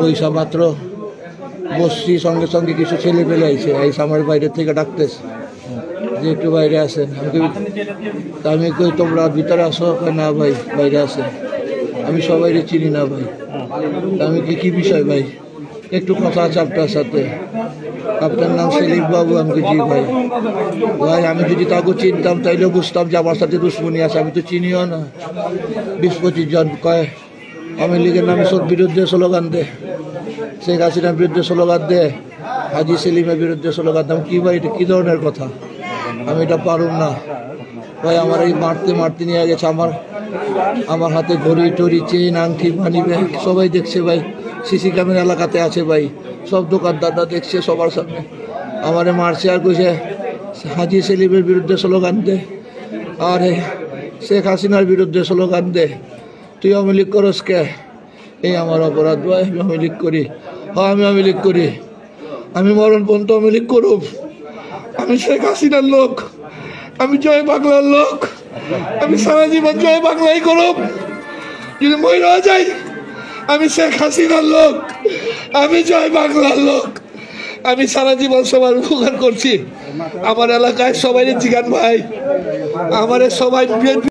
বৈশা মাত্র বসছি, সঙ্গে সঙ্গে কিছু ছেলে পেলে আইছে, আমার বাইরের থেকে ডাকতেছে যে একটু বাইরে আসেন। আমি কই তোমরা ভিতরে আসো, না ভাই বাইরে আসেন, আমি সবাই চিনি না ভাই। আমি কি বিষয় ভাই, একটু কথা আছে আপনার সাথে, আপনার নাম সেলিম বাবু? আমি জি ভাই। ভাই আমি যদি তাকে চিনতাম তাইলেও বুঝতাম যে আমার সাথে দুশ্মনী আছে, আমি তো চিনিও না। 20-25 জন কয় আওয়ামী লীগের নামে সব বিরুদ্ধে স্লোগান দে, শেখ হাসিনার বিরুদ্ধে স্লোগান দে, হাজি সেলিমের বিরুদ্ধে স্লোগান দে। কি ভাই এটা কী ধরনের কথা? আমি এটা পারুম না ভাই। আমার এই মারতে নিয়ে গেছে, আমার হাতে ঘড়ি টড়ি চেন আংটি মানি ব্যাগ সবাই দেখছে ভাই, সিসি ক্যামেরা এলাকাতে আছে ভাই, সব দোকানদাররা দেখছে সবার সামনে। আমারে মারছে আর কইছে হাজি সেলিমের বিরুদ্ধে স্লোগান দে, আর শেখ হাসিনার বিরুদ্ধে স্লোগান দে। তুই আওয়ামী লীগ করস কে? এই আমার অপরাধ ভাই, আমি আওয়ামী লীগ করি। হ্যাঁ আমি আওয়ামী লীগ করি, আমি মরণ পর্যন্ত আওয়ামী লীগ করব। আমি শেখ হাসিনার লোক, আমি জয় বাংলার লোক, আমি সারা জীবন জয় বাংলাই করব। যদি মরে যাই আমি শেখ হাসিনার লোক, আমি জয় বাংলার লোক। আমি সারা জীবন সবার উপকার করছি। আমার এলাকায় সবাই জিগান ভাই, আমার সবাই